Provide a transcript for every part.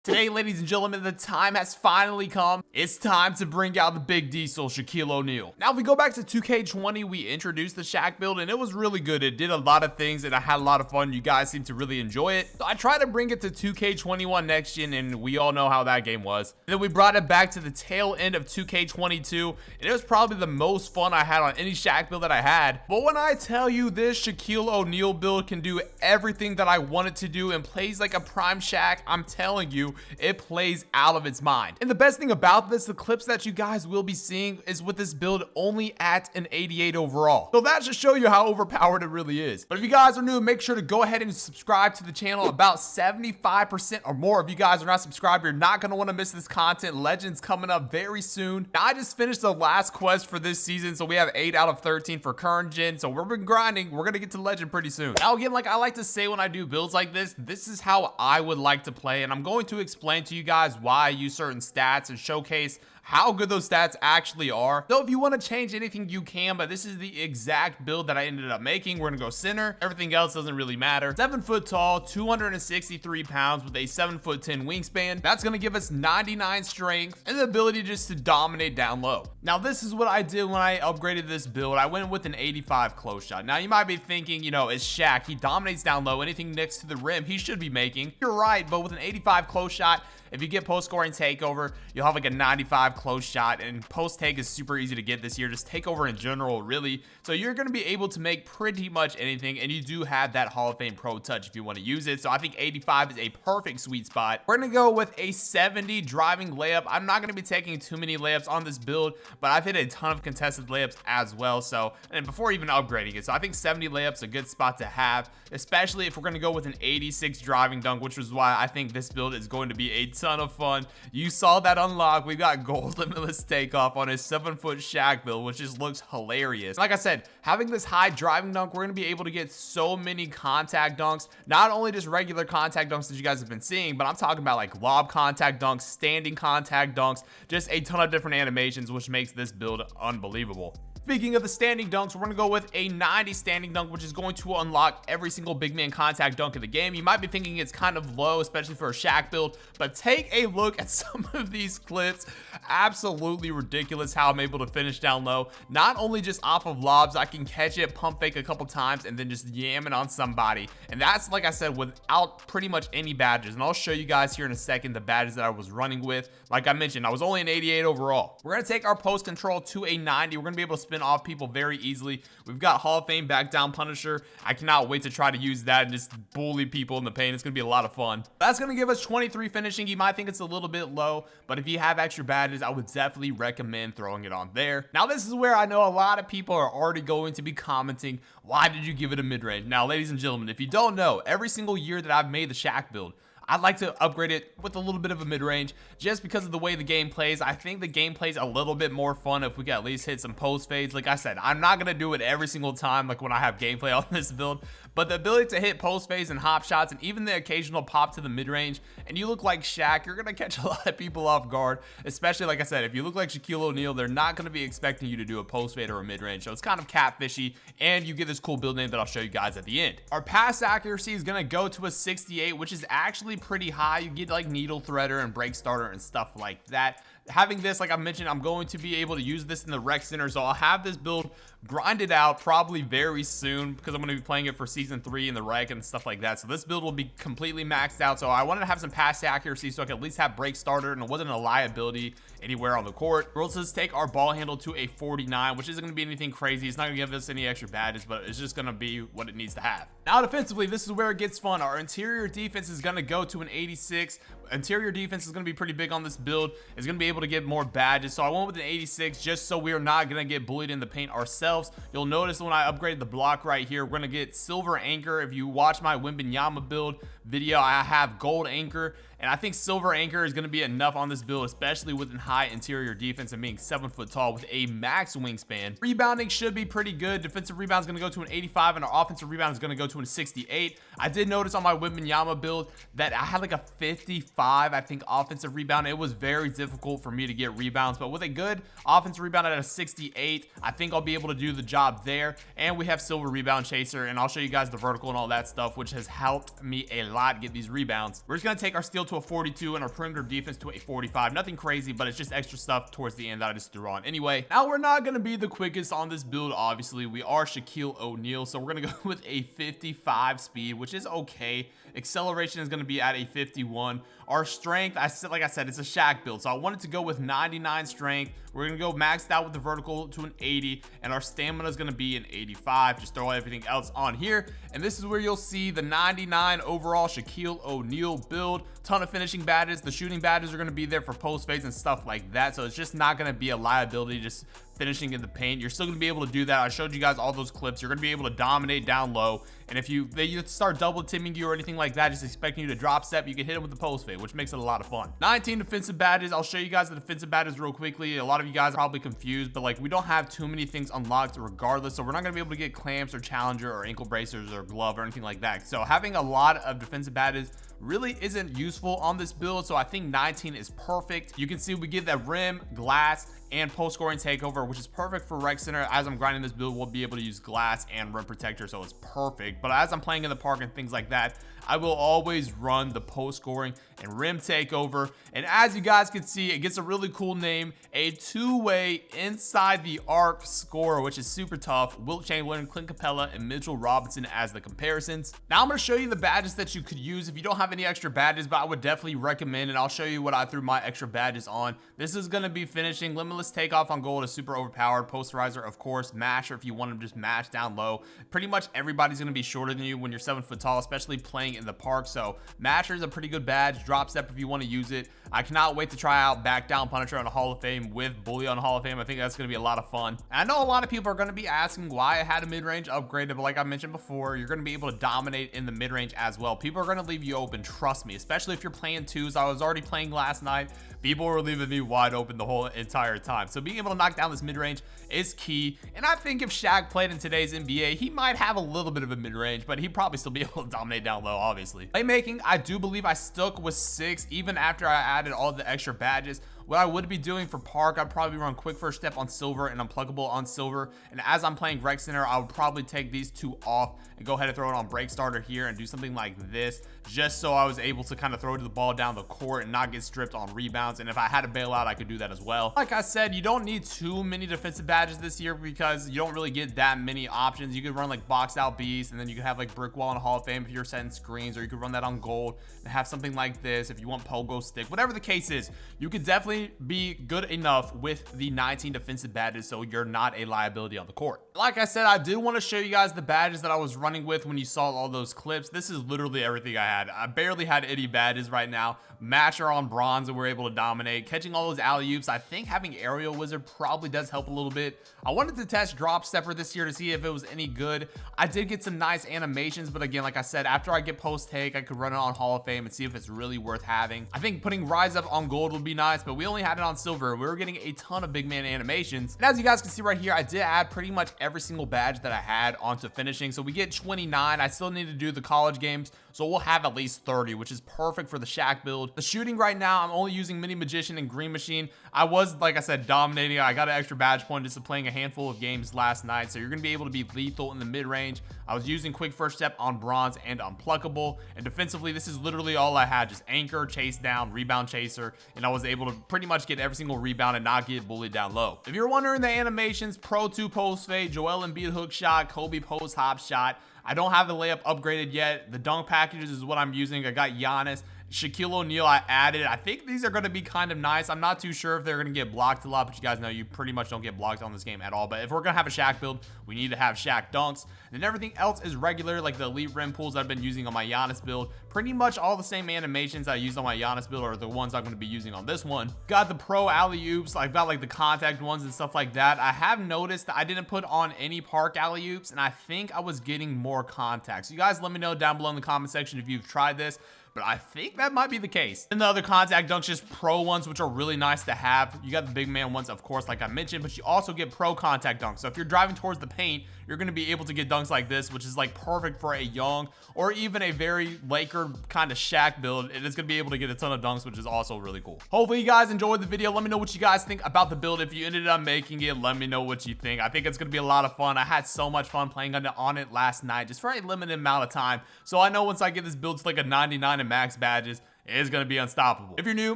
Today, ladies and gentlemen, the time has finally come. It's time to bring out the big diesel, Shaquille O'Neal. Now, if we go back to 2K20, we introduced the SHAQ build, and it was really good. It did a lot of things, and I had a lot of fun. You guys seem to really enjoy it. So I tried to bring it to 2K21 next gen, and we all know how that game was. And then we brought it back to the tail end of 2K22, and it was probably the most fun I had on any SHAQ build that I had. But when I tell you this Shaquille O'Neal build can do everything that I want it to do and plays like a prime SHAQ, I'm telling you, it plays out of its mind. And the best thing about this, the clips that you guys will be seeing is with this build only at an 88 overall. So that should show you how overpowered it really is. But if you guys are new, make sure to go ahead and subscribe to the channel. About 75% or more of you guys are not subscribed. You're not going to want to miss this content. Legends coming up very soon. Now, I just finished the last quest for this season, so we have 8 out of 13 for current gen. So we've been grinding. We're going to get to legend pretty soon. Now, again, like I like to say when I do builds like this is how I would like to play, and I'm going to explain to you guys why I use certain stats and showcase how good those stats actually are. So if you want to change anything, you can, but this is the exact build that I ended up making. We're gonna go center. Everything else doesn't really matter. 7 foot tall, 263 pounds with a 7'10" wingspan. That's gonna give us 99 strength and the ability just to dominate down low. Now, this is what I did when I upgraded this build. I went with an 85 close shot. Now, you might be thinking, you know, it's SHAQ. He dominates down low. Anything next to the rim, he should be making. You're right, but with an 85 close shot, if you get post scoring takeover, you'll have like a 95 close shot, and post take is super easy to get this year. Just takeover in general, really. So you're going to be able to make pretty much anything, and you do have that Hall of Fame Pro touch if you want to use it. So I think 85 is a perfect sweet spot. We're going to go with a 70 driving layup. I'm not going to be taking too many layups on this build, but I've hit a ton of contested layups as well. So, and before even upgrading it, so I think 70 layups a good spot to have, especially if we're going to go with an 86 driving dunk, which is why I think this build is going to be a ton of fun. You saw that unlock. We got gold limitless takeoff on his 7-foot SHAQ build, which just looks hilarious. Like I said, having this high driving dunk, we're going to be able to get so many contact dunks, not only just regular contact dunks that you guys have been seeing, but I'm talking about like lob contact dunks, standing contact dunks, just a ton of different animations, which makes this build unbelievable. Speaking of the standing dunks, we're going to go with a 90 standing dunk, which is going to unlock every single big man contact dunk in the game. You might be thinking it's kind of low, especially for a SHAQ build, but take a look at some of these clips. Absolutely ridiculous how I'm able to finish down low. Not only just off of lobs, I can catch it, pump fake a couple times, and then just yam it on somebody. And that's, like I said, without pretty much any badges. And I'll show you guys here in a second the badges that I was running with. Like I mentioned, I was only an 88 overall. We're going to take our post control to a 90. We're going to be able to spin off people very easily. We've got Hall of Fame back down Punisher. I cannot wait to try to use that and just bully people in the paint. It's going to be a lot of fun. That's going to give us 23 finishing. You might think it's a little bit low, but if you have extra badges, I would definitely recommend throwing it on there. Now, this is where I know a lot of people are already going to be commenting, why did you give it a mid-range? Now, ladies and gentlemen, if you don't know, every single year that I've made the SHAQ build, I'd like to upgrade it with a little bit of a mid-range just because of the way the game plays. I think the game plays a little bit more fun if we can at least hit some post fades. Like I said, I'm not going to do it every single time like when I have gameplay on this build, but the ability to hit post fades and hop shots and even the occasional pop to the mid-range, and you look like SHAQ, you're going to catch a lot of people off guard, especially like I said, if you look like Shaquille O'Neal, they're not going to be expecting you to do a post fade or a mid-range. So it's kind of catfishy, and you get this cool build name that I'll show you guys at the end. Our pass accuracy is going to go to a 68, which is actually pretty high. You get like needle threader and break starter and stuff like that. Having this, like I mentioned, I'm going to be able to use this in the rec center, so I'll have this build grinded out probably very soon because I'm going to be playing it for season 3 in the rec and stuff like that. So this build will be completely maxed out. So I wanted to have some pass accuracy so I could at least have break starter and it wasn't a liability anywhere on the court. We'll just take our ball handle to a 49, which isn't going to be anything crazy. It's not going to give us any extra badges, but it's just going to be what it needs to have. Now, defensively, this is where it gets fun. Our interior defense is going to go to an 86. Interior defense is going to be pretty big on this build. It's going to be able to get more badges. So I went with an 86 just so we are not going to get bullied in the paint ourselves. You'll notice when I upgraded the block right here, we're going to get silver anchor. If you watch my Wembanyama build video, I have gold anchor. And I think silver anchor is going to be enough on this build, especially with high interior defense and being 7 foot tall with a max wingspan. Rebounding should be pretty good. Defensive rebound is going to go to an 85 and our offensive rebound is going to go to a 68. I did notice on my Wembanyama build that I had like a 55, I think, offensive rebound. It was very difficult for me to get rebounds, but with a good offensive rebound at a 68, I think I'll be able to do the job there. And we have silver rebound chaser, and I'll show you guys the vertical and all that stuff, which has helped me a lot, get these rebounds. We're just going to take our steal to a 42 and our perimeter defense to a 45. Nothing crazy, but it's just extra stuff towards the end that I just threw on. Anyway, now we're not going to be the quickest on this build, obviously. We are Shaquille O'Neal, so we're going to go with a 55 speed, which is okay. Acceleration is going to be at a 51. Our strength, like I said, it's a SHAQ build, so I wanted to go with 99 strength. We're going to go maxed out with the vertical to an 80, and our stamina is going to be an 85. Just throw everything else on here, and this is where you'll see the 99 overall Shaquille O'Neal build. Ton of finishing badges. The shooting badges are going to be there for post fades and stuff like that, so it's just not going to be a liability just finishing in the paint. You're still going to be able to do that. I showed you guys all those clips. You're going to be able to dominate down low, and if they start double teaming you or anything like that, just expecting you to drop step, you can hit them with the post fade, which makes it a lot of fun. 19 defensive badges. I'll show you guys the defensive badges real quickly. A lot of you guys are probably confused, but like we don't have too many things unlocked regardless, so we're not going to be able to get clamps or challenger or ankle bracers or glove or anything like that. So having a lot of defensive badges really isn't useful on this build, so I think 19 is perfect. You can see we get that rim, glass, and post scoring takeover, which is perfect for rec center. As I'm grinding this build, we'll be able to use glass and rim protector, so it's perfect. But as I'm playing in the park and things like that, I will always run the post scoring and rim takeover. And as you guys can see, it gets a really cool name, a two-way inside the arc scorer, which is super tough. Wilt Chamberlain, Clint Capella, and Mitchell Robinson as the comparisons. Now I'm going to show you the badges that you could use if you don't have any extra badges, but I would definitely recommend, and I'll show you what I threw my extra badges on. This is going to be finishing, limitless takeoff on gold is super overpowered, posterizer, of course, masher if you want to just mash down low. Pretty much everybody's going to be shorter than you when you're 7 foot tall, especially playing in the park, so masher is a pretty good badge. Drop step if you want to use it. I cannot wait to try out back down punisher on a Hall of Fame with bully on Hall of Fame. I think that's going to be a lot of fun. And I know a lot of people are going to be asking why I had a mid-range upgraded, but like I mentioned before, you're going to be able to dominate in the mid-range as well. People are going to leave you open, trust me, especially if you're playing twos. I was already playing last night. People were leaving me wide open the whole entire time, so being able to knock down this mid-range is key. And I think if SHAQ played in today's NBA, he might have a little bit of a mid-range, but he'd probably still be able to dominate down low, obviously. Playmaking, I do believe I stuck with 6 even after I added all the extra badges. What I would be doing for park, I'd probably run quick first step on silver and unpluggable on silver. And as I'm playing rec center, I would probably take these 2 off and go ahead and throw it on break starter here and do something like this, just so I was able to kind of throw the ball down the court and not get stripped on rebounds. And if I had a bailout, I could do that as well. Like I said, you don't need too many defensive badges this year because you don't really get that many options. You could run like box out beast, and then you could have like brick wall and Hall of Fame if you're setting screens, or you could run that on gold and have something like this if you want pogo stick. Whatever the case is, you could definitely be good enough with the 19 defensive badges so you're not a liability on the court. Like I said, I did want to show you guys the badges that I was running with when you saw all those clips. This is literally everything I had. I barely had any badges right now. Masher on bronze, and we're able to dominate. Catching all those alley-oops. I think having aerial wizard probably does help a little bit. I wanted to test drop stepper this year to see if it was any good. I did get some nice animations, but again, like I said, after I get post take, I could run it on Hall of Fame and see if it's really worth having. I think putting rise up on gold would be nice, but we only had it on silver. We were getting a ton of big man animations, and as you guys can see right here, I did add pretty much every single badge that I had onto finishing. So we get 29. I still need to do the college games, so we'll have at least 30, which is perfect for the SHAQ build. The shooting right now, I'm only using Mini Magician and Green Machine. I was, like I said, dominating. I got an extra badge point just playing a handful of games last night, so you're going to be able to be lethal in the mid-range. I was using quick first step on bronze and unpluckable, and defensively, this is literally all I had, just anchor, chase down, rebound chaser, and I was able to pretty much get every single rebound and not get bullied down low. If you're wondering the animations, Pro 2 post fade, Joel Embiid hook shot, Kobe post hop shot. I don't have the layup upgraded yet. The dunk packages is what I'm using. I got Giannis. Shaquille O'Neal I added. I think these are going to be kind of nice. I'm not too sure if they're going to get blocked a lot, but you guys know you pretty much don't get blocked on this game at all. But if we're going to have a SHAQ build, we need to have SHAQ dunks. And then everything else is regular, like the elite rim pulls I've been using on my Giannis build. Pretty much all the same animations I used on my Giannis build are the ones I'm going to be using on this one. Got the pro alley-oops. I've got like the contact ones and stuff like that. I have noticed that I didn't put on any park alley-oops, and I think I was getting more contacts. You guys let me know down below in the comment section if you've tried this, but I think that might be the case. And the other contact dunks, just pro ones, which are really nice to have. You got the big man ones, of course, like I mentioned, but you also get pro contact dunks. So if you're driving towards the paint, you're going to be able to get dunks like this, which is like perfect for a young or even a very Laker kind of Shaq build. It is going to be able to get a ton of dunks, which is also really cool. Hopefully you guys enjoyed the video. Let me know what you guys think about the build. If you ended up making it, let me know what you think. I think it's going to be a lot of fun. I had so much fun playing on it last night, just for a limited amount of time. So I know once I get this build to like a 99 in max badges, it is going to be unstoppable. If you're new,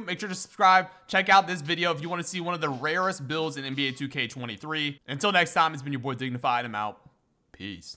make sure to subscribe. Check out this video if you want to see one of the rarest builds in NBA 2K23. Until next time, it's been your boy Dignified. I'm out. Peace.